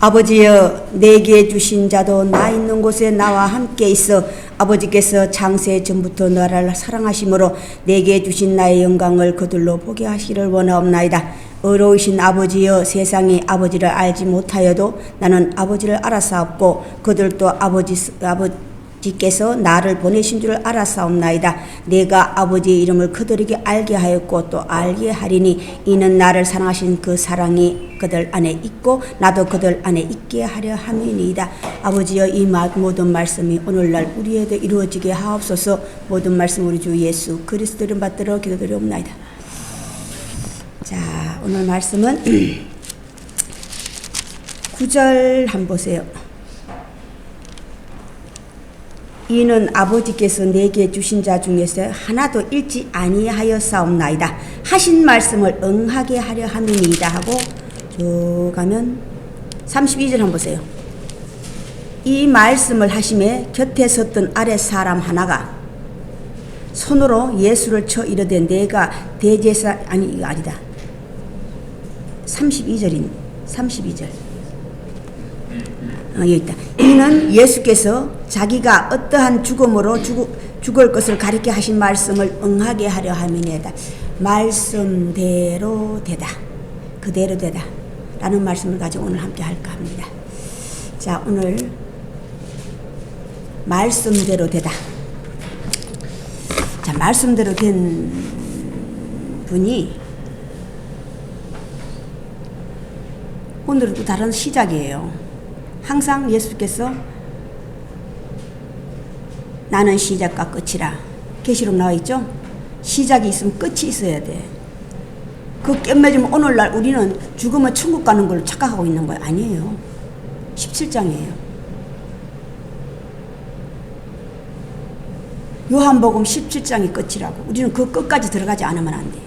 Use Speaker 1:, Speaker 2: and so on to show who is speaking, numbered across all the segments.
Speaker 1: 아버지여, 내게 주신 자도 나 있는 곳에 나와 함께 있어 아버지께서 창세 전부터 나를 사랑하심으로 내게 주신 나의 영광을 그들로 보게 하시기를 원하옵나이다. 의로우신 아버지여, 세상이 아버지를 알지 못하여도 나는 아버지를 알았사옵고 그들도 아버지께서 나를 보내신 줄 알았사옵나이다. 내가 아버지의 이름을 그들에게 알게 하였고 또 알게 하리니 이는 나를 사랑하신 그 사랑이 그들 안에 있고 나도 그들 안에 있게 하려 함이니이다. 아버지여, 이 모든 말씀이 오늘날 우리에게 이루어지게 하옵소서. 모든 말씀 우리 주 예수 그리스도 이름 받들어 기도드리옵나이다. 자, 오늘 말씀은 9절 한번 보세요. 이는 아버지께서 내게 주신 자 중에서 하나도 잃지 아니하였사옵나이다. 하신 말씀을 응하게 하려 함이니이다 하고 쭉 가면 32절 한번 보세요. 이 말씀을 하심에 곁에 섰던 아랫 사람 하나가 손으로 예수를 쳐 이르되 내가 대제사 이거 아니다. 32절 여기 있다. 이는 예수께서 자기가 어떠한 죽음으로 죽을 것을 가리켜 하신 말씀을 응하게 하려 함이니이다. 말씀대로 되다. 그대로 되다. 라는 말씀을 가지고 오늘 함께 할까 합니다. 자, 오늘 말씀대로 되다. 자, 말씀대로 된 분이 오늘은 또 다른 시작이에요. 항상 예수께서 나는 시작과 끝이라. 계시록 나와 있죠? 시작이 있으면 끝이 있어야 돼. 그 꿰매지면 오늘날 우리는 죽으면 천국 가는 걸 착각하고 있는 거예요. 아니에요. 17장이에요. 요한복음 17장이 끝이라고. 우리는 그 끝까지 들어가지 않으면 안 돼.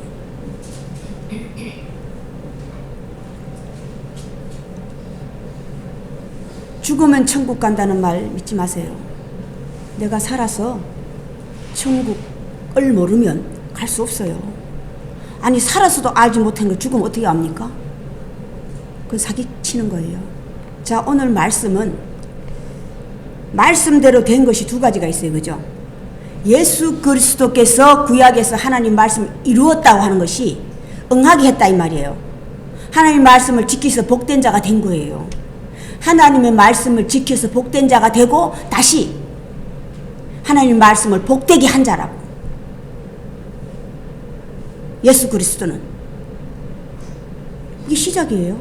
Speaker 1: 죽으면 천국 간다는 말 믿지 마세요. 내가 살아서 천국을 모르면 갈 수 없어요. 아니, 살아서도 알지 못한 걸 죽으면 어떻게 압니까? 그건 사기치는 거예요. 자, 오늘 말씀은 말씀대로 된 것이 두 가지가 있어요. 그죠? 예수 그리스도께서 구약에서 하나님 말씀을 이루었다고 하는 것이 응하게 했다 이 말이에요. 하나님 말씀을 지켜서 복된 자가 된 거예요. 하나님의 말씀을 지켜서 복된 자가 되고 다시 하나님 말씀을 복되게 한 자라고. 예수 그리스도는 이게 시작이에요.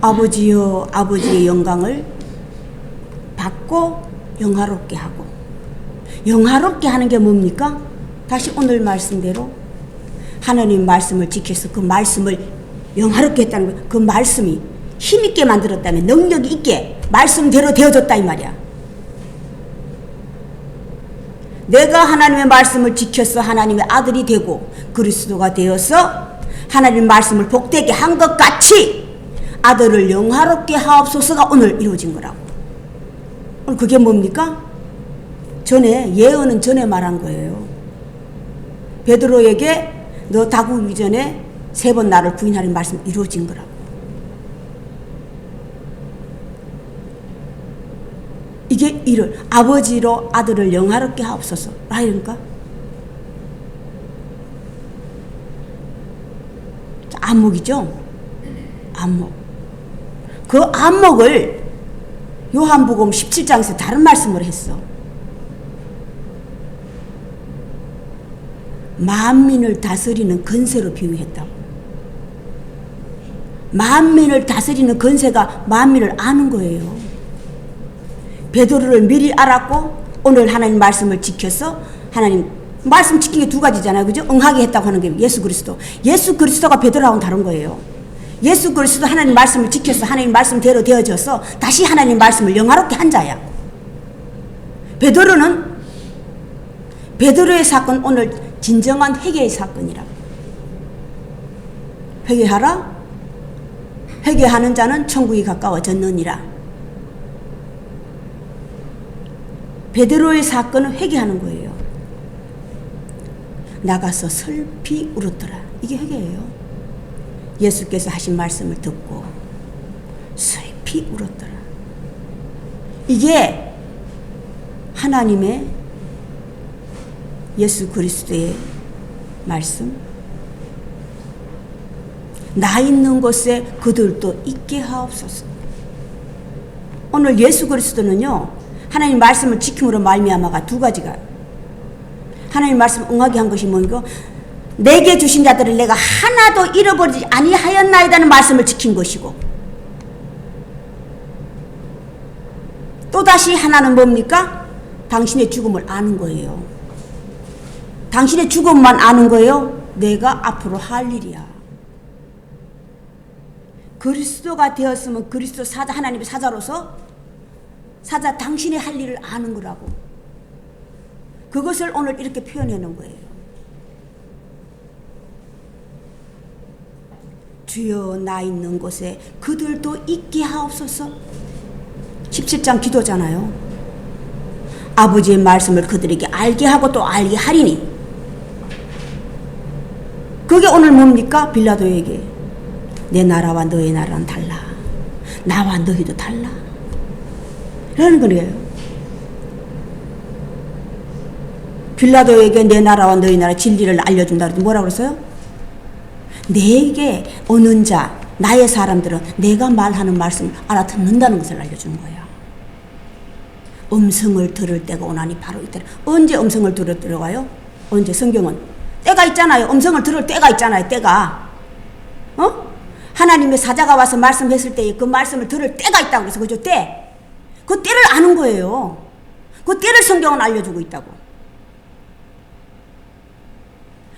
Speaker 1: 아버지여, 아버지의 영광을 받고 영화롭게 하고. 영화롭게 하는 게 뭡니까? 다시 오늘 말씀대로 하나님 말씀을 지켜서 그 말씀을 영화롭게 했다는 거예요. 그 말씀이 힘있게 만들었다면 능력이 있게 말씀대로 되어졌다 이 말이야. 내가 하나님의 말씀을 지켜서 하나님의 아들이 되고 그리스도가 되어서 하나님 말씀을 복되게 한 것 같이 아들을 영화롭게 하옵소서가 오늘 이루어진 거라고. 오늘 그게 뭡니까? 전에 예언은 전에 말한 거예요. 베드로에게 너 다구기 전에 3번 나를 부인하는 말씀 이루어진 거라고. 이게 이를 아버지로 아들을 영화롭게 하옵소서. 라니까 안목이죠. 안목. 그 안목을 요한복음 17장에서 다른 말씀을 했어. 만민을 다스리는 권세로 비유했다고. 만민을 다스리는 권세가 만민을 아는 거예요. 베드로를 미리 알았고 오늘 하나님 말씀을 지켜서 하나님 말씀 지킨 게 두 가지잖아요. 그죠? 응하게 했다고 하는 게 예수 그리스도. 예수 그리스도가 베드로하고는 다른 거예요. 예수 그리스도 하나님 말씀을 지켜서 하나님 말씀대로 되어져서 다시 하나님 말씀을 영화롭게 한 자야. 베드로는 베드로의 사건 오늘 진정한 회개의 사건이라. 회개하라. 회개하는 자는 천국이 가까워졌느니라. 베드로의 사건은 회개하는 거예요. 나가서 슬피 울었더라. 이게 회개예요. 예수께서 하신 말씀을 듣고 슬피 울었더라. 이게 하나님의 예수 그리스도의 말씀. 나 있는 곳에 그들도 있게 하옵소서. 오늘 예수 그리스도는요, 하나님 말씀을 지킴으로 말미암아가 두 가지가, 하나님 말씀 응하게 한 것이 뭐고, 내게 주신 자들을 내가 하나도 잃어버리지 아니하였나이다는 말씀을 지킨 것이고, 또다시 하나는 뭡니까? 당신의 죽음을 아는 거예요. 당신의 죽음만 아는 거예요. 내가 앞으로 할 일이야. 그리스도가 되었으면 그리스도 사자, 하나님의 사자로서 사자 당신의 할 일을 아는 거라고. 그것을 오늘 이렇게 표현해 놓은 거예요. 주여 나 있는 곳에 그들도 있게 하옵소서. 17장 기도잖아요. 아버지의 말씀을 그들에게 알게 하고 또 알게 하리니. 그게 오늘 뭡니까? 빌라도에게 내 나라와 너의 나라는 달라. 나와 너희도 달라. 라는 거예요. 빌라도에게 내 나라와 너희 나라 진리를 알려준다 그랬더니 뭐라고 그랬어요? 내게 오는 자, 나의 사람들은 내가 말하는 말씀을 알아듣는다는 것을 알려주는 거야. 음성을 들을 때가 오나니 바로 이때라. 언제 음성을 들어가요? 언제? 성경은 때가 있잖아요. 음성을 들을 때가 있잖아요. 때가. 하나님의 사자가 와서 말씀했을 때에 그 말씀을 들을 때가 있다고 그래서 그죠? 때. 그 때를 아는 거예요. 그 때를 성경은 알려주고 있다고.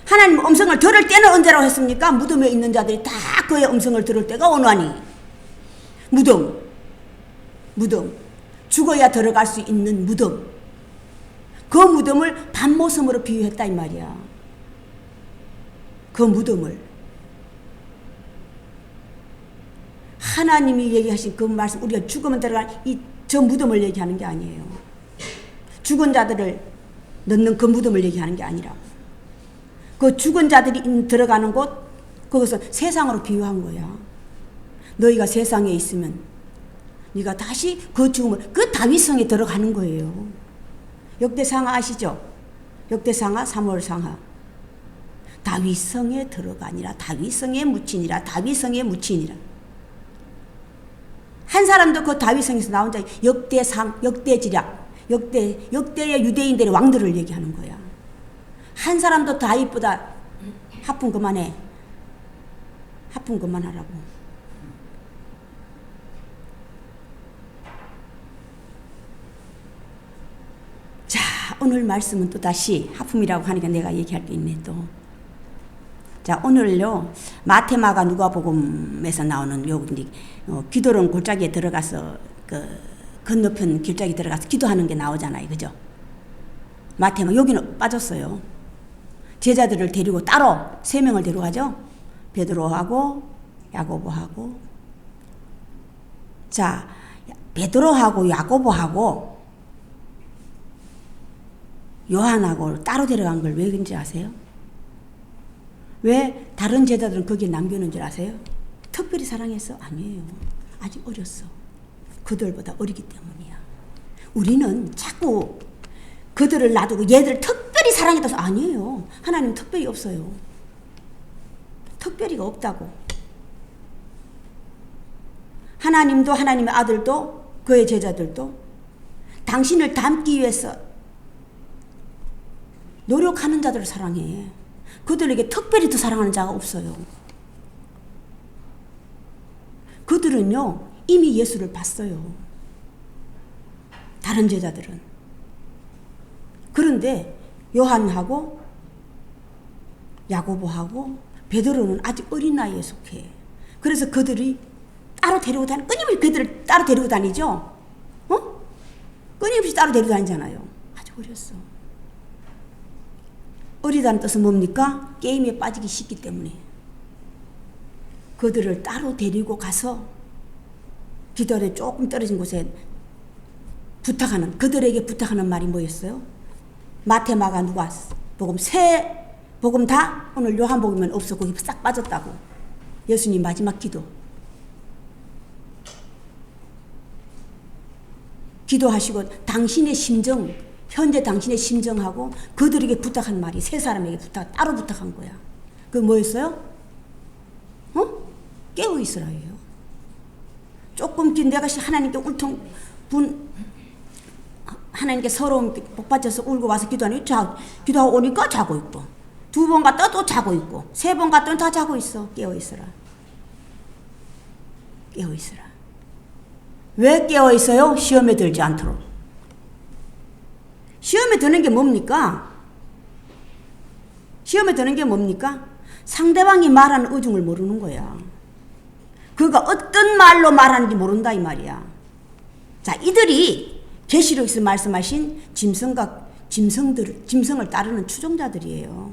Speaker 1: 하나님 음성을 들을 때는 언제라고 했습니까? 무덤에 있는 자들이 다 그의 음성을 들을 때가 오나니. 무덤. 죽어야 들어갈 수 있는 무덤. 그 무덤을 밤모섬으로 비유했다 이 말이야. 그 무덤을. 하나님이 얘기하신 그 말씀, 우리가 죽으면 들어갈 저 무덤을 얘기하는 게 아니에요. 죽은 자들을 넣는 그 무덤을 얘기하는 게 아니라고. 그 죽은 자들이 들어가는 곳, 그것은 세상으로 비유한 거야. 너희가 세상에 있으면 네가 다시 그 죽음을, 그 다윗성에 들어가는 거예요. 역대상하 아시죠? 역대상하, 사무엘상하. 다윗성에 들어가니라. 다윗성에 묻히니라. 다윗성에 묻히니라. 한 사람도 그 다윗성에서 나온 자 역대상, 역대지략, 역대의 유대인들의 왕들을 얘기하는 거야. 한 사람도 다윗보다 하품 그만해. 하품 그만하라고. 자, 오늘 말씀은 또 다시 하품이라고 하니까 내가 얘기할 게 있네 또. 자, 오늘요 마테마가 누가복음에서 나오는 요 기도론 골짜기에 들어가서 그 건너편 길짜기 들어가서 기도하는 게 나오잖아요, 그죠? 마테마 여기는 빠졌어요. 제자들을 데리고 따로 3명을 데려가죠. 베드로하고 야고보하고. 자, 베드로하고 야고보하고 요한하고 따로 데려간 걸 왜 그런지 아세요? 왜 다른 제자들은 거기에 남겨놓은 줄 아세요? 특별히 사랑해서? 아니에요. 아직 어렸어. 그들보다 어리기 때문이야. 우리는 자꾸 그들을 놔두고 얘들을 특별히 사랑했다고. 아니에요. 하나님 특별히 없어요. 특별히가 없다고. 하나님도 하나님의 아들도 그의 제자들도 당신을 닮기 위해서 노력하는 자들을 사랑해. 그들에게 특별히 더 사랑하는 자가 없어요. 그들은요 이미 예수를 봤어요. 다른 제자들은. 그런데 요한하고 야고보하고 베드로는 아직 어린 나이에 속해. 그래서 그들이 따로 데리고 다니, 끊임없이 그들을 따로 데리고 다니죠. 끊임없이 따로 데리고 다니잖아요. 아주 어렸어. 어리다는 뜻은 뭡니까? 게임에 빠지기 쉽기 때문에. 그들을 따로 데리고 가서 기도에 조금 떨어진 곳에 부탁하는, 그들에게 부탁하는 말이 뭐였어요? 마태, 마가, 누가 복음, 세 복음 다 오늘 요한복음은 없어. 거기 싹 빠졌다고. 예수님 마지막 기도하시고 당신의 심정, 현재 당신의 심정하고 그들에게 부탁한 말이 세 사람에게 따로 부탁한 거야. 그 뭐였어요? 깨어 있으라예요. 조금 내가 하나님께 하나님께 서러움 복받쳐서 울고 와서 기도하고 오니까 자고 있고, 2번 갔다 또 자고 있고, 3번 갔더니 다 자고 있어. 깨어 있으라. 깨어 있으라. 왜 깨어 있어요? 시험에 들지 않도록. 시험에 드는 게 뭡니까? 시험에 드는 게 뭡니까? 상대방이 말하는 의중을 모르는 거야. 그가 어떤 말로 말하는지 모른다 이 말이야. 자, 이들이 계시록에서 말씀하신 짐승을 따르는 추종자들이에요.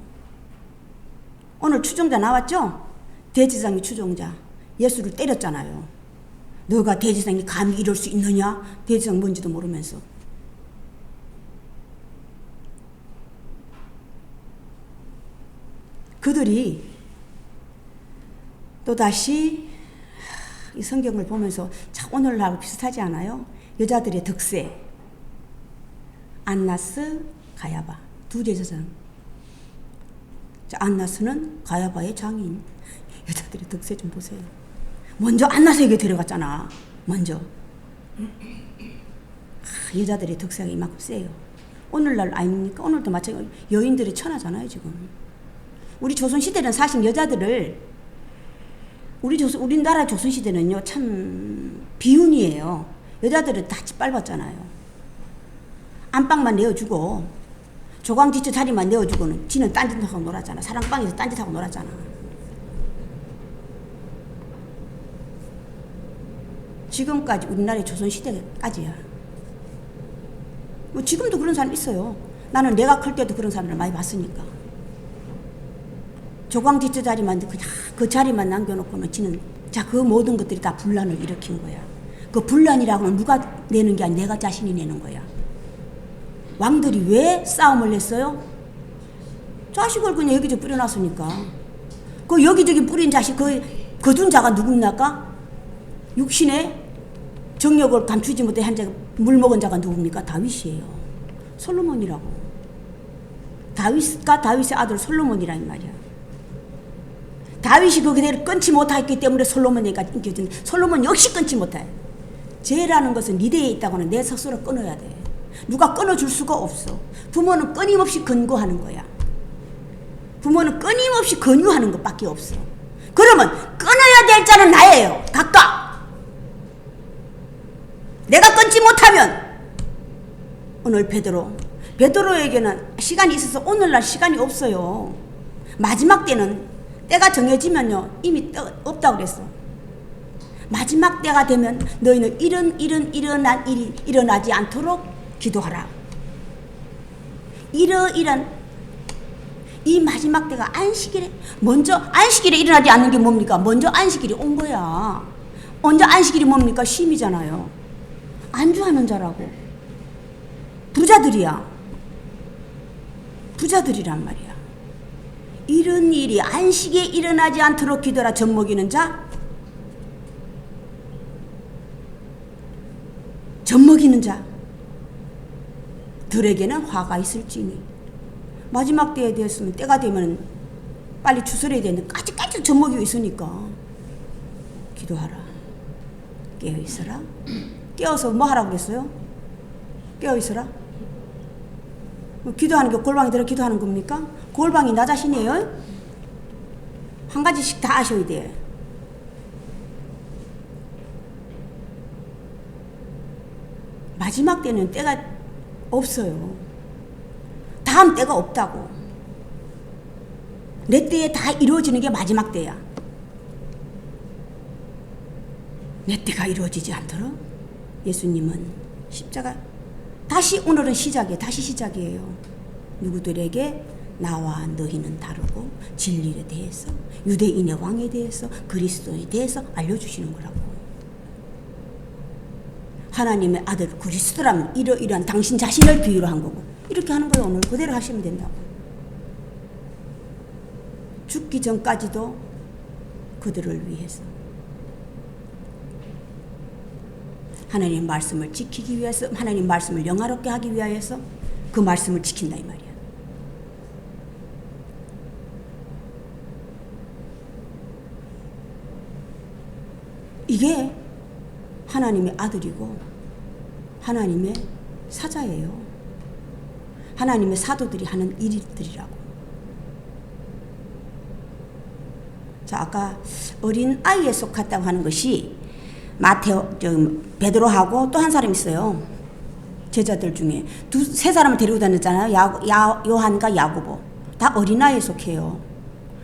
Speaker 1: 오늘 추종자 나왔죠? 대제사장이 추종자. 예수를 때렸잖아요. 너가 대제사장이 감히 이럴 수 있느냐? 대제사장 뭔지도 모르면서. 그들이 또다시 이 성경을 보면서 참 오늘하고 비슷하지 않아요? 여자들의 득세. 안나스, 가야바. 2 제사장. 안나스는 가야바의 장인. 여자들의 득세 좀 보세요. 먼저 안나스에게 데려갔잖아. 먼저. 여자들의 득세가 이만큼 세요. 오늘날 아닙니까? 오늘도 마찬가지로 여인들이 천하잖아요, 지금. 우리 조선시대는 사실 여자들을 우리나라 조선시대는요, 참 비운이에요. 여자들은 다 짓밟았잖아요. 안방만 내어주고, 조광 뒷주 자리만 내어주고는 지는 딴짓하고 놀았잖아. 사랑방에서 딴짓하고 놀았잖아. 지금까지 우리나라의 조선시대까지야. 뭐 지금도 그런 사람 있어요. 나는 내가 클 때도 그런 사람을 많이 봤으니까. 조광 뒷주 자리만 그냥 그 자리만 남겨놓고는 지는 그 모든 것들이 다 분란을 일으킨 거야. 그 분란이라고는 누가 내는 게 아니라 내가 자신이 내는 거야. 왕들이 왜 싸움을 냈어요? 자식을 그냥 여기저기 뿌려놨으니까. 그 여기저기 뿌린 자식 거둔 자가 누굽니까? 육신의 정력을 감추지 못해 한 자가 물 먹은 자가 누굽니까? 다윗이에요. 솔로몬이라고. 다윗의 아들 솔로몬이란 말이야. 다윗이 그 그대로 끊지 못했기 때문에 솔로몬이가 인겨준. 솔로몬 역시 끊지 못해. 죄라는 것은 네 대에 있다고는 내 스스로 끊어야 돼. 누가 끊어줄 수가 없어. 부모는 끊임없이 권고하는 거야. 부모는 끊임없이 권유하는 것밖에 없어. 그러면 끊어야 될 자는 나예요. 각각. 내가 끊지 못하면 오늘 베드로에게는 시간이 있어서 오늘날 시간이 없어요. 마지막 때가 정해지면요 이미 없다고 그랬어. 마지막 때가 되면 너희는 일어난 일이 일어나지 않도록 기도하라. 이러이런 이 마지막 때가 안식일에 일어나지 않는 게 뭡니까? 먼저 안식일이 온 거야. 먼저 안식일이 뭡니까? 쉼이잖아요. 안주하는 자라고. 부자들이란 말이야. 이런 일이 안식에 일어나지 않도록 기도라. 젖먹이는 자, 젖먹이는 자 들에게는 화가 있을지니. 마지막 때에 되었으면 때가 되면 빨리 추설해야 되는데 까짓까짓 젖먹이고 있으니까 기도하라. 깨어있어라. 깨어서 뭐 하라고 그랬어요? 깨어있어라. 기도하는 게 골방에 들어 기도하는 겁니까? 골방이 나 자신이에요. 한 가지씩 다 아셔야 돼. 마지막 때는 때가 없어요. 다음 때가 없다고. 내 때에 다 이루어지는 게 마지막 때야. 내 때가 이루어지지 않도록 예수님은 십자가 오늘은 다시 시작이에요. 누구들에게 나와 너희는 다르고 진리에 대해서, 유대인의 왕에 대해서, 그리스도에 대해서 알려주시는 거라고. 하나님의 아들 그리스도라면 이러이러한 당신 자신을 비유로 한 거고, 이렇게 하는 거예요. 오늘 그대로 하시면 된다고. 죽기 전까지도 그들을 위해서. 하나님 말씀을 지키기 위해서, 하나님 말씀을 영화롭게 하기 위하여서 그 말씀을 지킨다 이 말이야. 이게 하나님의 아들이고 하나님의 사자예요. 하나님의 사도들이 하는 일들이라고. 자, 아까 어린 아이에 속했다고 하는 것이 베드로하고 또 한 사람 있어요. 제자들 중에 세 사람을 데리고 다녔잖아요. 요한과 야고보. 다 어린아이에 속해요.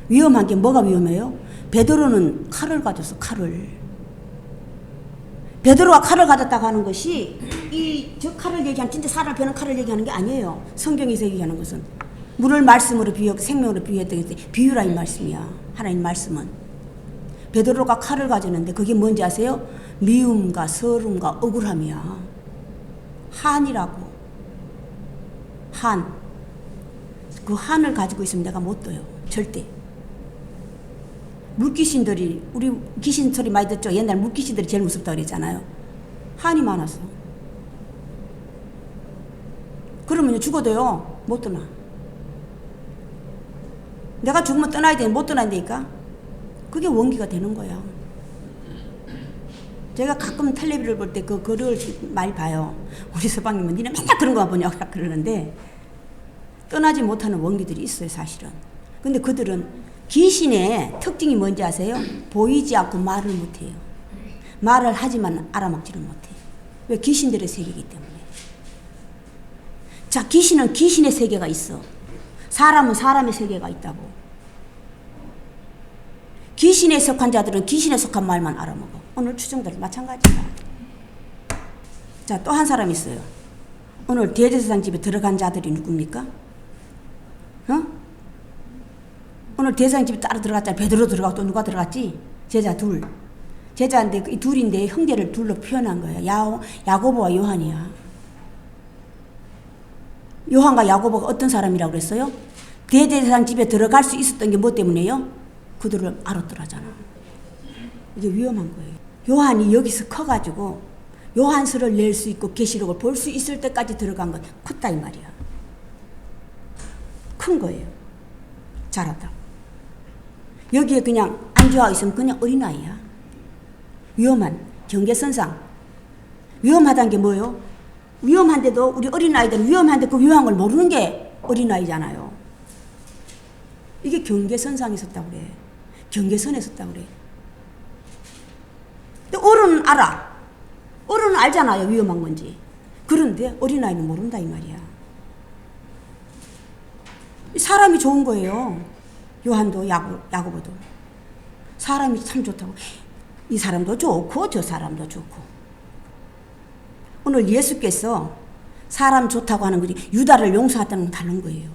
Speaker 1: 위험한 게 뭐가 위험해요? 베드로는 칼을 가졌어. 칼을. 베드로가 칼을 가졌다고 하는 것이 저 칼을 얘기하는, 진짜 사람을 베는 칼을 얘기하는 게 아니에요. 성경에서 얘기하는 것은 물을 말씀으로 생명으로 비유했던 게 비유라 이 말씀이야. 하나님 말씀은 베드로가 칼을 가졌는데 그게 뭔지 아세요? 미움과 서름과 억울함이야. 한이라고. 한. 그 한을 가지고 있으면 내가 못 떠요. 절대. 물귀신들이, 우리 귀신 소리 많이 듣죠? 옛날 물귀신들이 제일 무섭다고 그랬잖아요. 한이 많았어. 그러면 죽어도요, 못 떠나. 내가 죽으면 떠나야 돼. 못 떠난다니까? 그게 원기가 되는 거야. 제가 가끔 텔레비를 볼 때 그 글을 많이 봐요. 우리 서방님은 니네 맨날 그런 거만 보냐고 그러는데, 떠나지 못하는 원기들이 있어요, 사실은. 근데 그들은 귀신의 특징이 뭔지 아세요? 보이지 않고 말을 못해요. 말을 하지만 알아먹지를 못해요. 왜? 귀신들의 세계이기 때문에. 자, 귀신은 귀신의 세계가 있어. 사람은 사람의 세계가 있다고. 귀신에 속한 자들은 귀신에 속한 말만 알아먹어. 오늘 추정들 마찬가지다. 자, 또 한 사람 있어요. 오늘 대제사장 집에 들어간 자들이 누굽니까? 오늘 대제사장 집에 따로 들어갔잖아. 베드로 들어가고 또 누가 들어갔지? 제자 둘. 제자인데 이 둘인데 형제를 둘로 표현한 거야. 야고보와 요한이야. 요한과 야고보가 어떤 사람이라고 그랬어요? 대제사장 집에 들어갈 수 있었던 게 뭐 때문에요? 그들을 알았더라잖아. 이게 위험한 거예요. 요한이 여기서 커가지고 요한서를 낼 수 있고 계시록을 볼 수 있을 때까지 들어간 건 컸다 이 말이야. 큰 거예요. 잘한다. 여기에 그냥 안주하고 있으면 그냥 어린아이야. 위험한 경계선상. 위험하다는 게 뭐예요? 위험한데도 우리 어린아이들은 위험한데 그 위험한 걸 모르는 게 어린아이잖아요. 이게 경계선상에 섰다고 그래. 경계선에 섰다고 그래. 근데 어른은 알아. 어른은 알잖아요, 위험한 건지. 그런데 어린아이는 모른다 이 말이야. 사람이 좋은 거예요. 요한도 야고보도. 사람이 참 좋다고. 이 사람도 좋고 저 사람도 좋고. 오늘 예수께서 사람 좋다고 하는 것이 유다를 용서했다는 건 다른 거예요.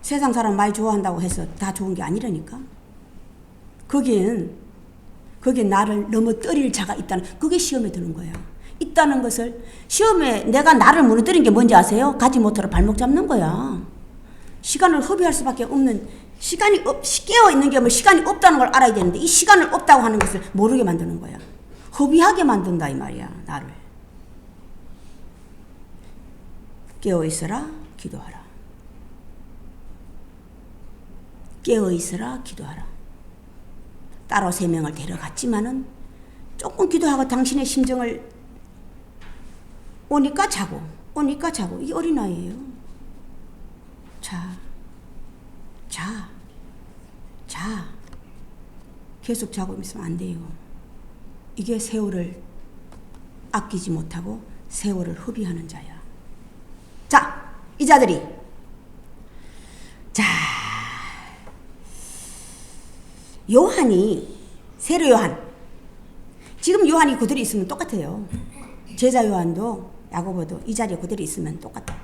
Speaker 1: 세상 사람 많이 좋아한다고 해서 다 좋은 게 아니라니까. 거기엔 나를 넘어뜨릴 자가 있다는, 그게 시험에 드는 거야. 있다는 것을, 시험에 내가 나를 무너뜨린 게 뭔지 아세요? 가지 못하러 발목 잡는 거야. 시간을 허비할 수밖에 없는, 시간이 깨어 있는 게 뭐 시간이 없다는 걸 알아야 되는데 이 시간을 없다고 하는 것을 모르게 만드는 거야. 허비하게 만든다 이 말이야, 나를. 깨어 있어라, 기도하라. 깨어 있어라, 기도하라. 따로 3명을 데려갔지만은 조금 기도하고 당신의 심정을 오니까 자고, 오니까 자고. 이 어린아이예요. 자. 계속 자고 있으면 안 돼요. 이게 세월을 아끼지 못하고 세월을 허비하는 자야. 자, 이 자들이. 자, 요한이, 세례 요한. 지금 요한이 그대로 있으면 똑같아요. 제자 요한도 야고보도 이 자리에 그대로 있으면 똑같아.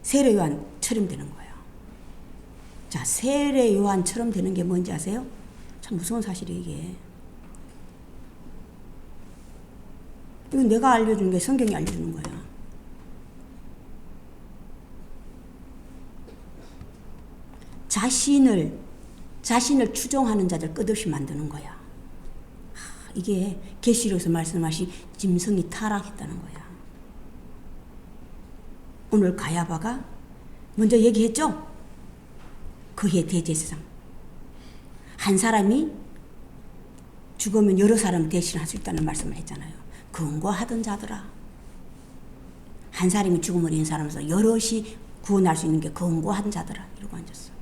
Speaker 1: 세례 요한처럼 되는 거예요. 자, 세례 요한처럼 되는 게 뭔지 아세요? 참 무서운 사실이에요, 이게. 이건 내가 알려주는 게 성경이 알려주는 거야. 자신을 추종하는 자들 끝없이 만드는 거야. 이게 계시록에서 말씀하신 짐승이 타락했다는 거야. 오늘 가야바가 먼저 얘기했죠? 그의 대제사장. 한 사람이 죽으면 여러 사람을 대신할 수 있다는 말씀을 했잖아요. 근거하던 자들아. 한 사람이 죽음을 입은 사람에서 여럿이 구원할 수 있는 게 근거한 자들아. 이러고 앉았어.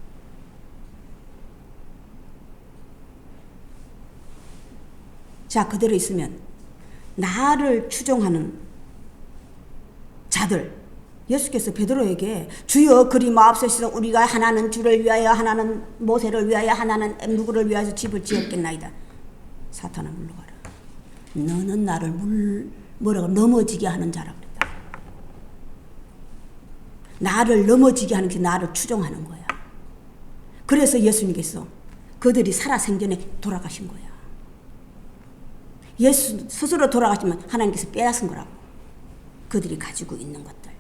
Speaker 1: 자, 그대로 있으면 나를 추종하는 자들, 예수께서 베드로에게 주여 그리 마옵소서 우리가 하나는 주를 위하여 하나는 모세를 위하여 하나는 누구를 위하여 집을 지었겠나이다. 사탄아 물러가라. 너는 나를 넘어지게 하는 자라 그랬다. 나를 넘어지게 하는 게 나를 추종하는 거야. 그래서 예수님께서 그들이 살아생전에 돌아가신 거야. 예수 스스로 돌아가시면 하나님께서 빼앗은 거라고. 그들이 가지고 있는 것들.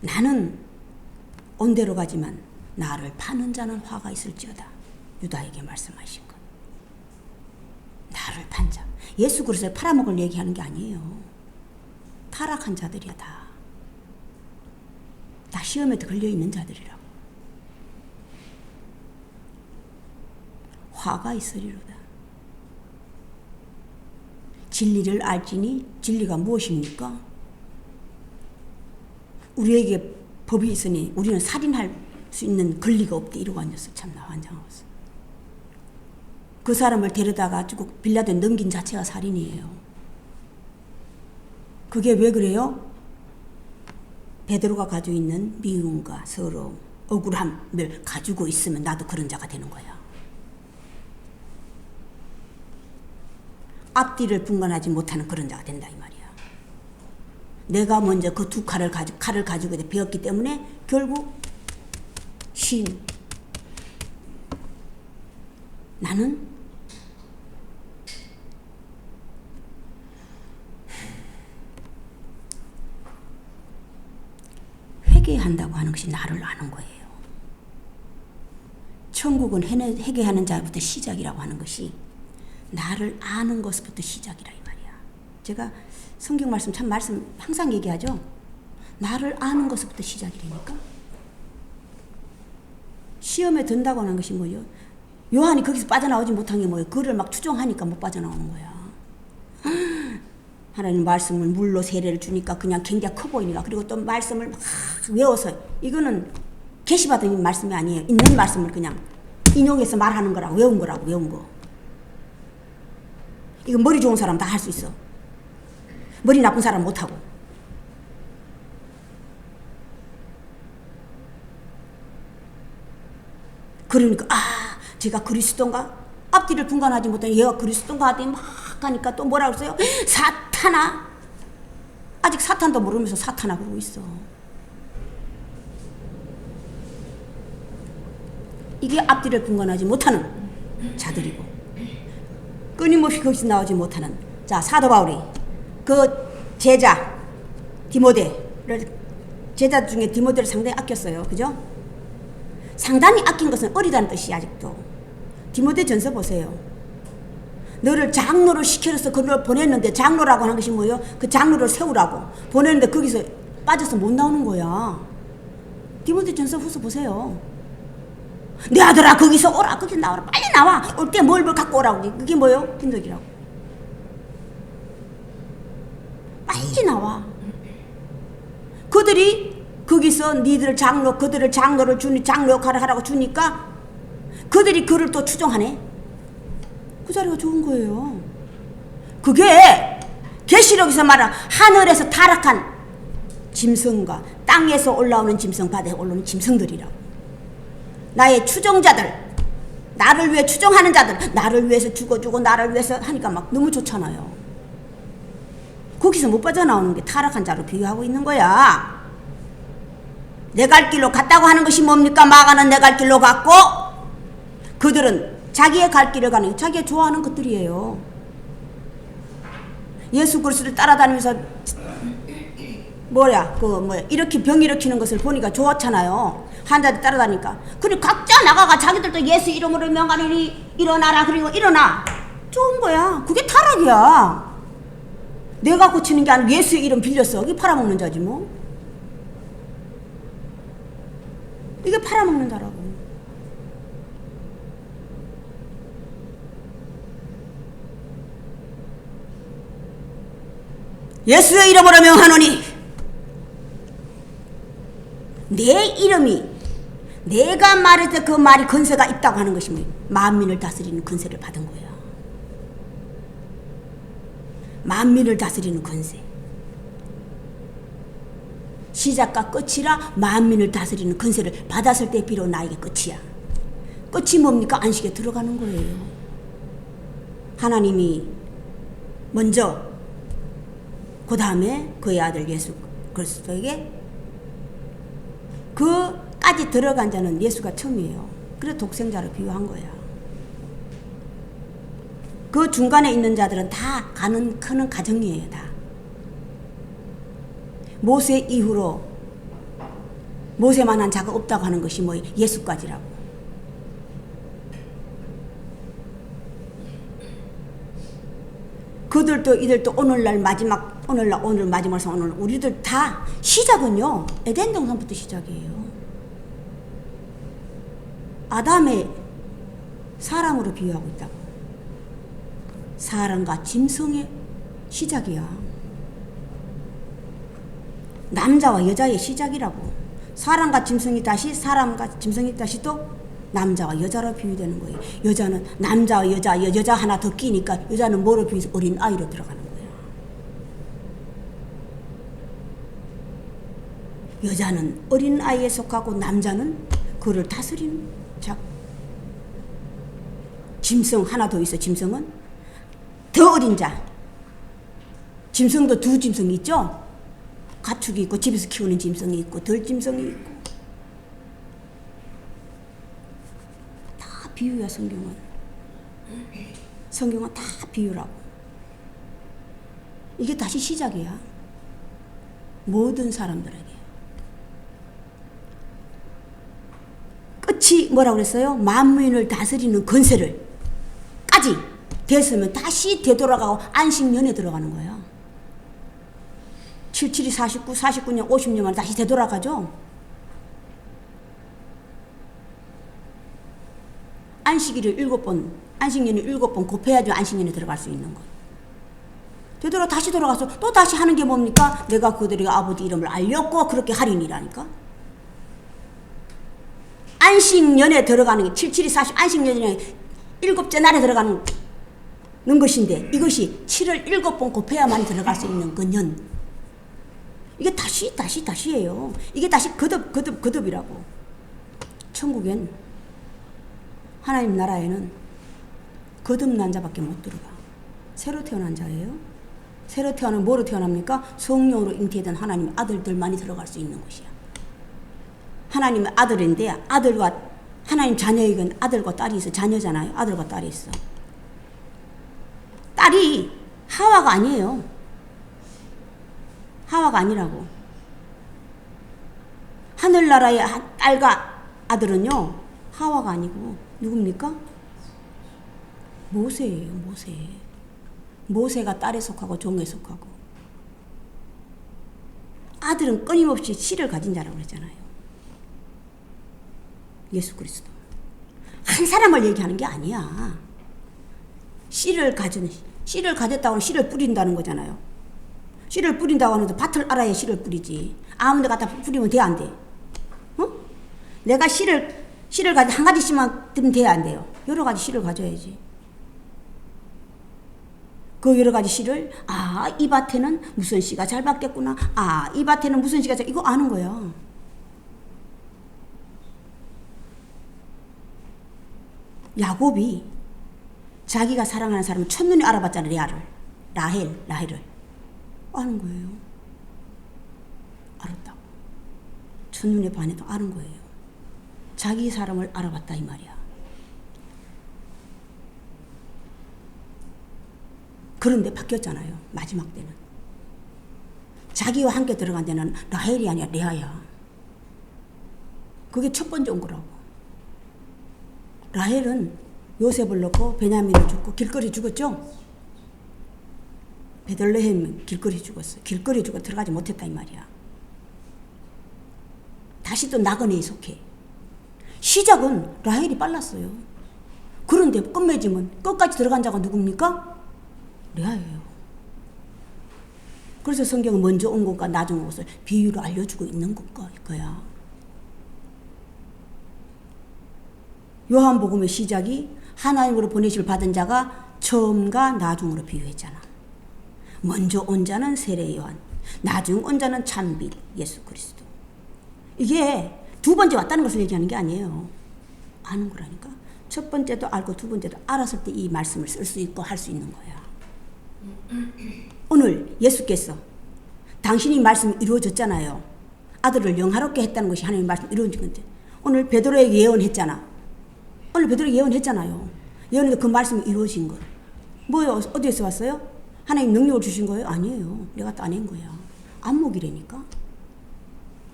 Speaker 1: 나는 온대로 가지만 나를 파는 자는 화가 있을지어다. 유다에게 말씀하신 것. 나를 판 자. 예수 그리스도를 팔아먹을 얘기하는 게 아니에요. 타락한 자들이야 다. 다 시험에 걸려있는 자들이라고. 화가 있으리로다. 진리를 알지니 진리가 무엇입니까? 우리에게 법이 있으니 우리는 살인할 수 있는 권리가 없대. 이러고 앉았어. 참나 환장하겠어. 그 사람을 데려다가 가지고 빌라도에 넘긴 자체가 살인이에요. 그게 왜 그래요? 베드로가 가지고 있는 미움과 서러움, 억울함을 가지고 있으면 나도 그런 자가 되는 거야. 앞뒤를 분간하지 못하는 그런 자가 된다 이 말이야. 내가 먼저 그 두 칼을 가지고 배웠기 때문에 결국 나는 회개한다고 하는 것이 나를 아는 거예요. 천국은 회개하는 자부터 시작이라고 하는 것이 나를 아는 것부터 시작이라 이 말이야. 제가 성경 말씀 항상 얘기하죠. 나를 아는 것부터 시작이라니까. 시험에 든다고 하는 것이 뭐예요? 요한이 거기서 빠져나오지 못한 게 뭐예요? 그를 막 추종하니까 못 빠져나오는 거야. 하나님 말씀을 물로 세례를 주니까 그냥 굉장히 커 보이니까. 그리고 또 말씀을 막 외워서. 이거는 계시받은 말씀이 아니에요. 있는 말씀을 그냥 인용해서 말하는 거라고. 외운 거. 이거 머리 좋은 사람 다 할 수 있어. 머리 나쁜 사람 못하고. 그러니까 제가 그리스도인가? 앞뒤를 분간하지 못하니 얘가 그리스도인가 하더니 막 가니까 또 뭐라고 했어요? 사탄아. 아직 사탄도 모르면서 사탄아 그러고 있어. 이게 앞뒤를 분간하지 못하는 자들이고 끊임없이 거기서 나오지 못하는 자 사도 바울이 그 제자 디모데를 제자 중에 디모데를 상당히 아꼈어요. 그죠? 상당히 아낀 것은 어리다는 뜻이 아직도. 디모데 전서 보세요. 너를 장로로 시켜서 그걸 보냈는데 장로라고 하는 것이 뭐예요? 그 장로를 세우라고 보냈는데 거기서 빠져서 못 나오는 거야. 디모데 전서 후서 보세요. 내 아들아 거기서 오라. 거기 나와라. 빨리 나와. 올 때 뭘 갖고 오라고. 그게 뭐예요? 빈덕이라고. 빨리 나와. 그들이 거기서 그들을 장로를 주니 장로 역할을 하라고 주니까 그들이 그를 또 추종하네. 그 자리가 좋은 거예요. 그게 계시록에서 말한 하늘에서 타락한 짐승과 땅에서 올라오는 짐승, 바다에 올라오는 짐승들이라고. 나의 추종자들, 나를 위해 추종하는 자들, 나를 위해서 죽어주고 나를 위해서 하니까 막 너무 좋잖아요. 거기서 못 빠져나오는 게 타락한 자로 비유하고 있는 거야. 내 갈 길로 갔다고 하는 것이 뭡니까? 마가는 내 갈 길로 갔고 그들은 자기의 갈 길을 가는 자기가 좋아하는 것들이에요. 예수 그리스도를 따라다니면서 이렇게 병 일으키는 것을 보니까 좋았잖아요. 환자들 따라다니까. 그리고 각자 나가가 자기들도 예수 이름으로 명하노니 일어나라. 그리고 일어나. 좋은 거야. 그게 타락이야. 내가 고치는 게 아니고 예수의 이름 빌렸어. 이게 팔아먹는 자지 뭐. 이게 팔아먹는 자라고. 예수의 이름으로 명하노니, 내 이름이, 내가 말했을 그 말이 권세가 있다고 하는 것이 뭐예요? 만민을 다스리는 권세를 받은 거야. 만민을 다스리는 권세. 시작과 끝이라 만민을 다스리는 권세를 받았을 때 비로소 나에게 끝이야. 끝이 뭡니까? 안식에 들어가는 거예요. 하나님이 먼저 그 다음에 그의 아들 예수 그리스도에게 그까지 들어간 자는 예수가 처음이에요. 그래서 독생자를 비유한 거야. 그 중간에 있는 자들은 다 크는 가정이에요. 다. 모세 이후로 모세만한 자가 없다고 하는 것이 뭐 예수까지라고. 그들도 이들도 오늘 마지막 오늘 우리들 다 시작은요 에덴 동산부터 시작이에요. 아담의 사람으로 비유하고 있다고. 사람과 짐승의 시작이야. 남자와 여자의 시작이라고. 사람과 짐승이 다시 또 남자와 여자로 비유되는 거예요. 여자는 남자와 여자 하나 더 끼니까 여자는 뭐로 비유해서 어린 아이로 들어가는 거예요. 여자는 어린 아이에 속하고 남자는 그를 다스리는 자. 짐승 하나 더 있어. 짐승은 더 어린 자. 짐승도 두 짐승이 있죠. 가축이 있고 집에서 키우는 짐승이 있고 덜 짐승이 있고. 다 비유야. 성경은 다 비유라고. 이게 다시 시작이야. 모든 사람들에게. 끝이 뭐라고 그랬어요? 만민을 다스리는 권세를 까지 됐으면 다시 되돌아가고 안식년에 들어가는 거예요. 77이 49, 49년, 50년 만에 다시 되돌아가죠. 안식년을 7번 곱해야죠. 안식년에 들어갈 수 있는 거. 되돌아 다시 돌아가서 또 다시 하는 게 뭡니까? 내가 그들에게 아버지 이름을 알렸고 그렇게 하리니라니까. 안식년에 들어가는 게 77이 40, 안식년에 7째 날에 들어가는 것인데 이것이 7을 7번 곱해야만 들어갈 수 있는 그 년. 이게 다시예요. 이게 다시 거듭이라고. 천국엔 하나님 나라에는 거듭난 자밖에 못 들어가. 새로 태어난 자예요. 새로 태어나면 뭐로 태어납니까? 성령으로 잉태된 하나님의 아들들만이 들어갈 수 있는 곳이야. 하나님의 아들인데 아들과 하나님 자녀에겐 아들과 딸이 있어. 자녀잖아요. 아들과 딸이 있어. 딸이 하와가 아니에요. 하와가 아니라고. 하늘나라의 딸과 아들은요 하와가 아니고 누굽니까? 모세예요. 모세가 딸에 속하고 종에 속하고. 아들은 끊임없이 씨를 가진 자라고 그랬잖아요. 예수 그리스도. 한 사람을 얘기하는 게 아니야. 씨를 가졌다고 하면 씨를 뿌린다는 거잖아요. 씨를 뿌린다고 하는데 밭을 알아야 씨를 뿌리지. 아무 데 갖다 뿌리면 돼, 안 돼? 어? 내가 씨를 가져 한 가지 씨만 뜨면 돼, 안 돼요? 여러 가지 씨를 가져야지. 그 여러 가지 씨를 이 밭에는 무슨 씨가 잘 받겠구나. 이 밭에는 무슨 씨가 잘, 이거 아는 거야. 야곱이 자기가 사랑하는 사람을 첫눈에 알아봤잖아요. 라헬을 아는 거예요. 알았다고. 첫눈에 반해도 아는 거예요. 자기 사람을 알아봤다 이 말이야. 그런데 바뀌었잖아요. 마지막 때는. 자기와 함께 들어간 데는 라헬이 아니라 레아야. 그게 첫 번째 온 거라고. 라헬은 요셉을 넣고 베냐민을 죽고 길거리 죽었죠. 베들레헴 길거리 죽었어. 길거리 죽어 들어가지 못했다 이 말이야. 다시 또 나그네에 속해. 시작은 라헬이 빨랐어요. 그런데 끝맺음은 끝까지 들어간 자가 누굽니까? 레아예요. 그래서 성경은 먼저 온 것과 나중 온 것을 비유로 알려주고 있는 거야. 요한복음의 시작이 하나님으로 보내심을 받은 자가 처음과 나중으로 비유했잖아. 먼저 온 자는 세례 요한, 나중 온 자는 참빛 예수 그리스도. 이게 두 번째 왔다는 것을 얘기하는 게 아니에요. 아는 거라니까. 첫 번째도 알고 두 번째도 알았을 때 이 말씀을 쓸 수 있고 할 수 있는 거야. 오늘 예수께서 당신이 말씀이 이루어졌잖아요. 아들을 영화롭게 했다는 것이 하나님의 말씀이 이루어진 건데 오늘 베드로에게 예언했잖아. 오늘 베드로에게 예언했잖아요. 예언해도 그 말씀이 이루어진 것. 뭐요? 어디에서 왔어요? 하나님 능력을 주신 거예요? 아니에요. 내가 따낸 거야. 안목이라니까.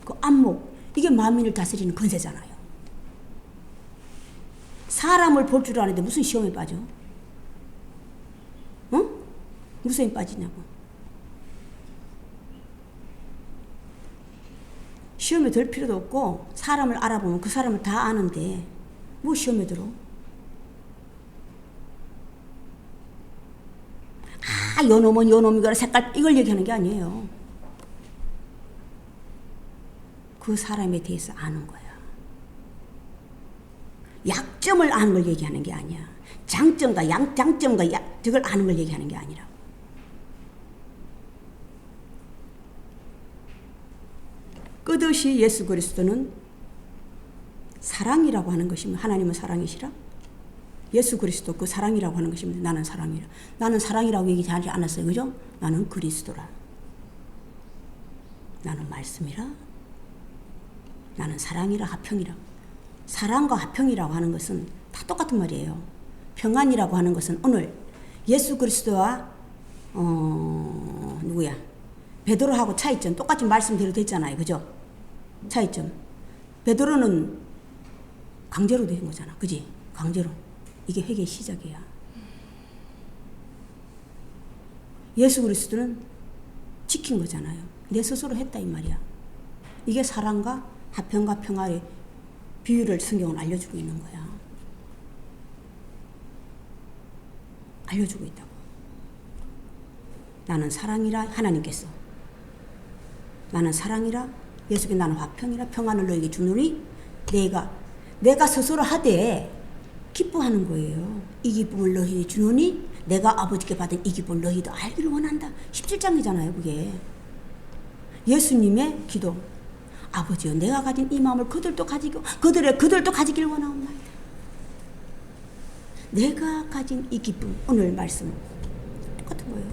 Speaker 1: 그 안목. 이게 만민을 다스리는 권세잖아요. 사람을 볼 줄 아는데 무슨 시험에 빠져? 응? 무슨 시험에 빠지냐고. 시험에 들 필요도 없고 사람을 알아보면 그 사람을 다 아는데 뭐 시험에 들어? 아, 요놈은 요놈이거나 색깔 이걸 얘기하는 게 아니에요. 그 사람에 대해서 아는 거야. 약점을 아는 걸 얘기하는 게 아니야. 장점과 장점과 저걸 아는 걸 얘기하는 게 아니라. 끝없이 예수 그리스도는 사랑이라고 하는 것이면 하나님은 사랑이시라. 예수 그리스도 그 사랑이라고 하는 것이면 나는 사랑이라. 나는 사랑이라고 얘기하지 않았어요. 그죠? 나는 그리스도라. 나는 말씀이라. 나는 사랑이라 하평이라. 사랑과 화평이라고 하는 것은 다 똑같은 말이에요. 평안이라고 하는 것은 오늘 예수 그리스도와 누구야? 베드로하고 차이점 똑같이 말씀대로 됐잖아요. 그죠? 차이점. 베드로는 강제로 된 거잖아. 그지? 강제로. 이게 회개의 시작이야. 예수 그리스도는 지킨 거잖아요. 내 스스로 했다 이 말이야. 이게 사랑과 화평과 평화의 비유를 성경은 알려주고 있는 거야. 알려주고 있다고. 나는 사랑이라 하나님께서. 나는 사랑이라 예수께 나는 화평이라 평안을 너에게 주노니 내가 스스로 하되 기뻐하는 거예요. 이 기쁨을 너희에게 주노니 내가 아버지께 받은 이 기쁨을 너희도 알기를 원한다. 17장이잖아요 그게. 예수님의 기도. 아버지여 내가 가진 이 마음을 그들도 가지길 원하옵나이다. 내가 가진 이 기쁨. 오늘 말씀 똑같은 거예요.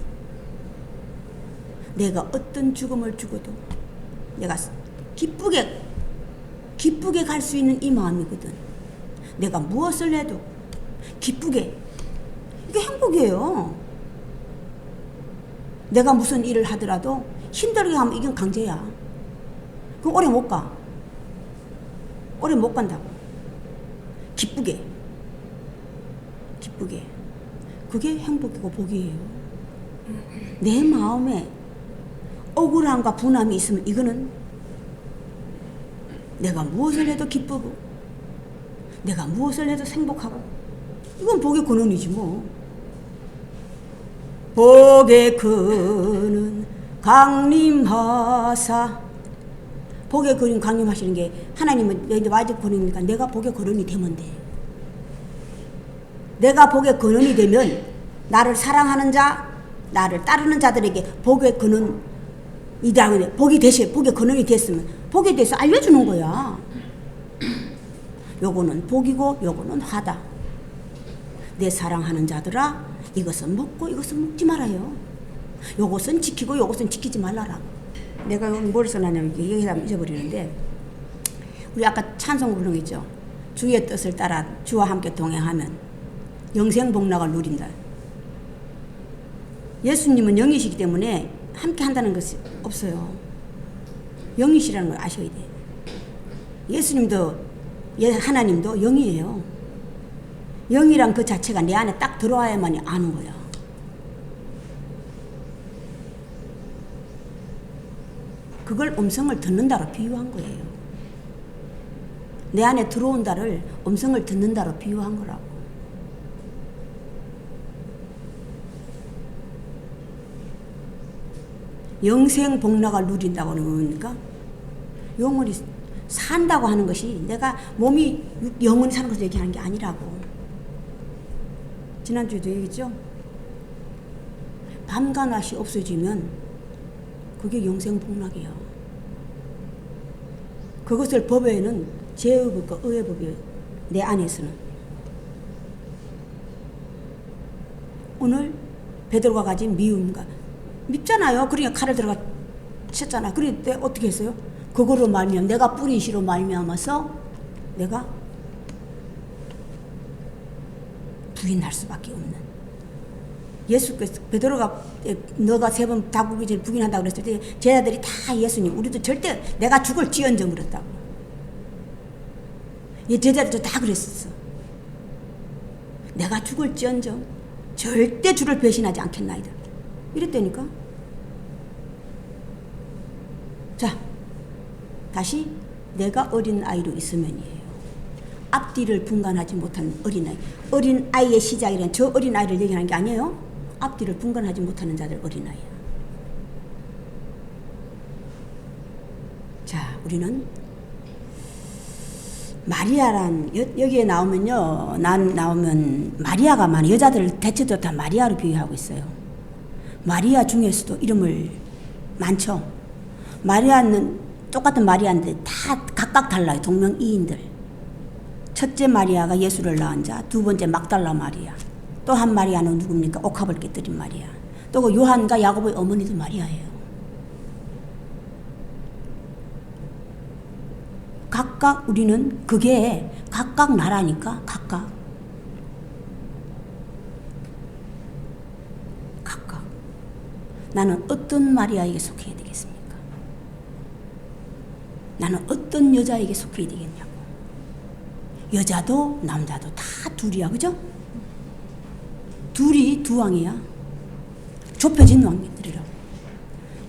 Speaker 1: 내가 어떤 죽음을 죽어도 내가 기쁘게 갈 수 있는 이 마음이거든. 내가 무엇을 해도 기쁘게. 이게 행복이에요. 내가 무슨 일을 하더라도 힘들게 하면 이건 강제야. 그럼 오래 못 가. 오래 못 간다고. 기쁘게. 그게 행복이고 복이에요. 내 마음에 억울함과 분함이 있으면 이거는 내가 무엇을 해도 기쁘고 내가 무엇을 해도 행복하고 이건 복의 근원이지 뭐. 복의 근원 강림하사. 복의 근원 강림하시는 게 하나님은 너희들 와이드 근원이니까 내가 복의 근원이 되면 돼. 내가 복의 근원이 되면 나를 사랑하는 자, 나를 따르는 자들에게 복의 근원이다. 복의 근원이 됐으면 복에 대해서 알려주는 거야. 요거는 복이고 요거는 화다. 내 사랑하는 자들아 이것은 먹고 이것은 먹지 말아요. 요것은 지키고 요것은 지키지 말라라. 내가 뭘 써놨냐면 이게 얘기하면 잊어버리는데 우리 아까 찬송 부르는 거 있죠. 주의 뜻을 따라 주와 함께 동행하면 영생복락을 누린다. 예수님은 영이시기 때문에 함께 한다는 것이 없어요. 영이시라는 걸 아셔야 돼. 예수님도 하나님도 영이에요. 영이란 그 자체가 내 안에 딱 들어와야만이 아는 거야. 그걸 음성을 듣는다로 비유한 거예요. 내 안에 들어온다를 음성을 듣는다로 비유한 거라고. 영생복락을 누린다고 하는 겁니까? 영원히 산다고 하는 것이 내가 몸이 영원히 사는 것을 얘기하는 게 아니라고. 지난주에도 얘기했죠? 밤과 낮이 없어지면 그게 영생복락이야. 그것을 법에는 제의법과 의회법이 내 안에서는. 오늘 베드로가 가진 미움과 밉잖아요. 그러니까 칼을 들어가 쳤잖아. 그런데 어떻게 했어요? 그거로 말미암아 내가 뿌린 씨로 말미암아서 내가 부인할 수밖에 없는. 예수께서 베드로가 너가 3번 다구기 전에 부인한다고 그랬을 때 제자들이 다 예수님 우리도 절대 내가 죽을지언정 그랬다고. 이 제자들도 다 그랬었어. 내가 죽을지언정 절대 주를 배신하지 않겠나이다. 이랬다니까. 자, 다시 내가 어린 아이로 있으면이에요. 앞뒤를 분간하지 못하는 어린아이. 어린아이의 시작이란 저 어린아이를 얘기하는 게 아니에요. 앞뒤를 분간하지 못하는 자들 어린아이야. 자, 우리는 마리아란 여기에 나오면요. 나오면 마리아가 많아. 여자들 대체도 다 마리아로 비유하고 있어요. 마리아 중에서도 이름을 많죠. 마리아는 똑같은 마리아인데 다 각각 달라요. 동명이인들. 첫째 마리아가 예수를 낳은 자, 두 번째 막달라 마리아. 또 한 마리아는 누굽니까? 옥합을 깨뜨린 마리아. 또 그 요한과 야고보의 어머니도 마리아예요. 각각 우리는 그게 각각 나라니까 각각 나는 어떤 마리아에게 속해야 되겠습니까? 나는 어떤 여자에게 속해야 되겠냐고. 여자도 남자도 다 둘이야. 그죠? 둘이 두 왕이야. 좁혀진 왕들이라고.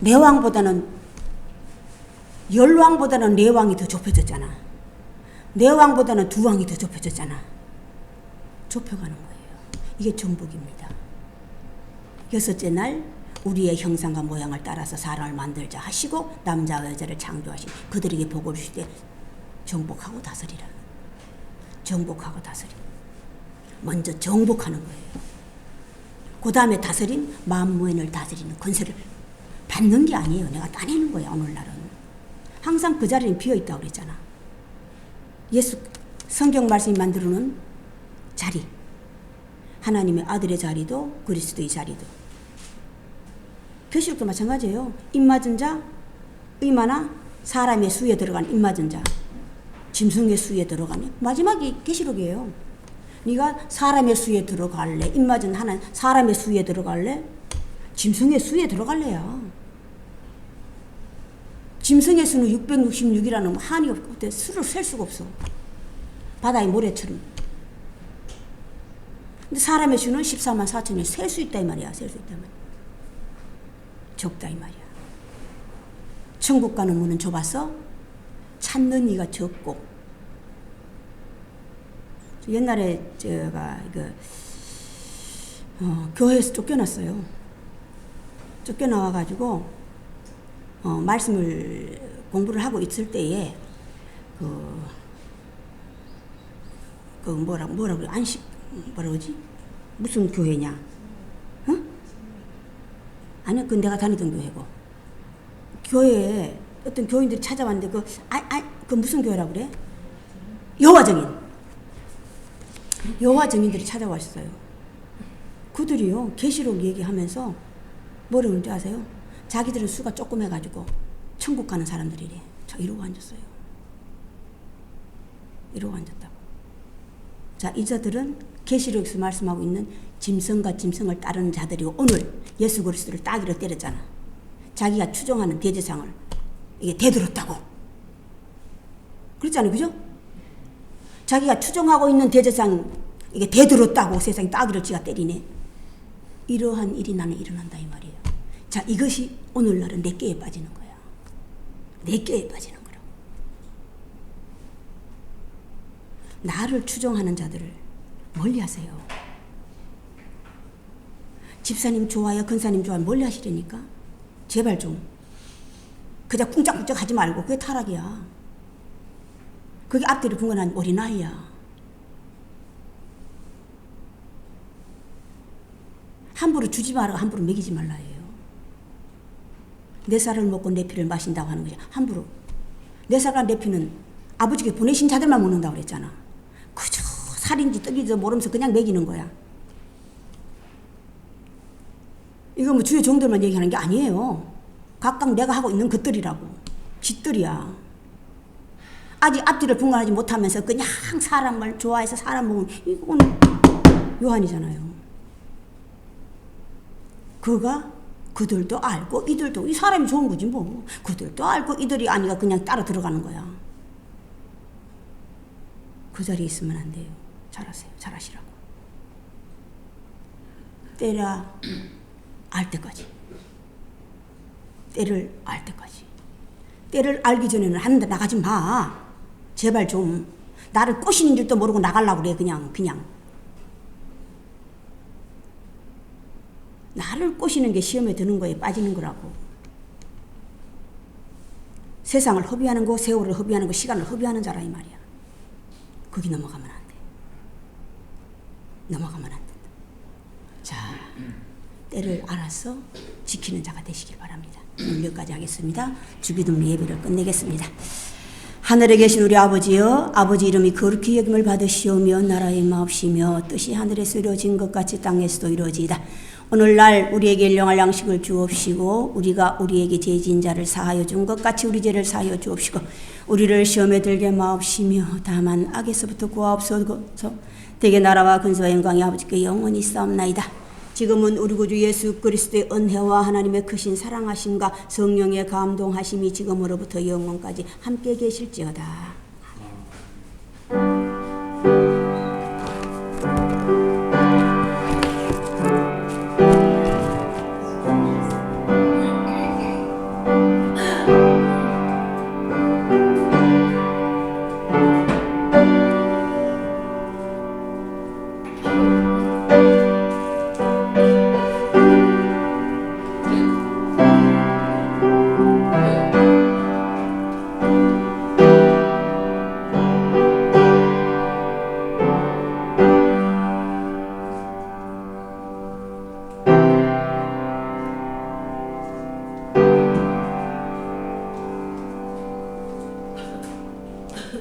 Speaker 1: 내 왕보다는 열왕보다는 내 왕이 더 좁혀졌잖아. 내 왕보다는 두 왕이 더 좁혀졌잖아. 좁혀가는 거예요. 이게 정복입니다. 6째 날 우리의 형상과 모양을 따라서 사람을 만들자 하시고 남자와 여자를 창조하신 그들에게 복을 주시되 정복하고 다스리라. 정복하고 다스리. 먼저 정복하는 거예요. 그 다음에 다스린 만무인을 다스리는 권세를 받는 게 아니에요. 내가 따내는 거야. 오늘날은 항상 그 자리는 비어있다고 그랬잖아. 예수 성경 말씀이 만들어놓은 자리, 하나님의 아들의 자리도 그리스도의 자리도. 계시록도 마찬가지예요. 입맞은 자, 의마나 사람의 수에 들어간 입맞은 자, 짐승의 수에 들어가면 마지막이 계시록이에요. 네가 사람의 수에 들어갈래? 입맞은 하나 사람의 수에 들어갈래? 짐승의 수에 들어갈래야. 짐승의 수는 666이라는 한이 없고 수를 셀 수가 없어. 바다의 모래처럼. 근데 사람의 수는 14만 4천이 셀 수 있다 이 말이야. 셀 수 있다 이 말이야. 적다 이 말이야. 천국 가는 문은 좁아서 찾는 이가 적고. 옛날에 제가 교회에서 쫓겨났어요. 쫓겨나와가지고 말씀을 공부를 하고 있을 때에 뭐라 그래? 뭐라 그러지? 무슨 교회냐? 아니, 그 내가 다니던 교회고. 교회에 어떤 교인들이 찾아왔는데 그 무슨 교회라고 그래? 여호와 증인들이 찾아왔어요. 그들이요 계시록 얘기하면서 뭐라고 그러는지 아세요? 자기들은 수가 조그매가지고 천국 가는 사람들이래. 저 이러고 앉았어요. 이러고 앉았다고. 자, 이자들은 계시록에서 말씀하고 있는 짐승과 짐승을 따르는 자들이 오늘 예수 그리스도를 따귀로 때렸잖아. 자기가 추종하는 대제사장을 이게 대들었다고. 그렇잖아요, 그죠? 자기가 추종하고 있는 대제사장 이게 대들었다고 세상에 따귀를 지가 때리네. 이러한 일이 나는 일어난다 이 말이에요. 자, 이것이 오늘날은 내께에 빠지는 거야. 내께에 빠지는 거라고. 나를 추종하는 자들을 멀리하세요. 집사님 좋아요, 근사님 좋아요, 멀리 하시려니까 제발 좀 그냥 쿵짝쿵짝 하지 말고. 그게 타락이야. 그게 앞뒤를 분간한 어린아이야. 함부로 주지 말고 함부로 먹이지 말라 해요. 내 살을 먹고 내 피를 마신다고 하는 거지. 함부로. 내 살과 내 피는 아버지께 보내신 자들만 먹는다고 그랬잖아. 그저 살인지 떡인지 모르면서 그냥 먹이는 거야. 이거 뭐 주의 종들만 얘기하는 게 아니에요. 각각 내가 하고 있는 것들이라고. 짓들이야. 아직 앞뒤를 분간하지 못하면서 그냥 사람을 좋아해서 사람 먹으면 이거는 요한이잖아요. 그가 그들도 알고 이들도, 이 사람이 좋은 거지 뭐. 그들도 알고 이들이 아니가 그냥 따라 들어가는 거야. 그 자리에 있으면 안 돼요. 잘하세요. 잘하시라고. 때라 알 때까지. 때를 알 때까지. 때를 알기 전에는 하는데 나가지 마. 제발 좀. 나를 꼬시는 줄도 모르고 나가려고 그래. 그냥. 나를 꼬시는 게 시험에 드는 거에 빠지는 거라고. 세상을 허비하는 거, 세월을 허비하는 거, 시간을 허비하는 자라 이 말이야. 거기 넘어가면 안 돼. 넘어가면 안 된다. 자, 때를 알아서 지키는 자가 되시길 바랍니다. 오늘 여기까지 하겠습니다. 주기도문 예배를 끝내겠습니다. 하늘에 계신 우리 아버지여, 아버지 이름이 거룩히 여김을 받으시오며 나라의 마옵시며 뜻이 하늘에서 이루어진 것 같이 땅에서도 이루어지이다. 오늘날 우리에게 일용할 양식을 주옵시고 우리가 우리에게 죄진 자를 사하여 준 것 같이 우리 죄를 사하여 주옵시고 우리를 시험에 들게 마옵시며 다만 악에서부터 구하옵소서. 대개 나라와 근세와 영광이 아버지께 영원히 있사옵나이다. 지금은 우리 구주 예수 그리스도의 은혜와 하나님의 크신 사랑하심과 성령의 감동하심이 지금으로부터 영원까지 함께 계실지어다.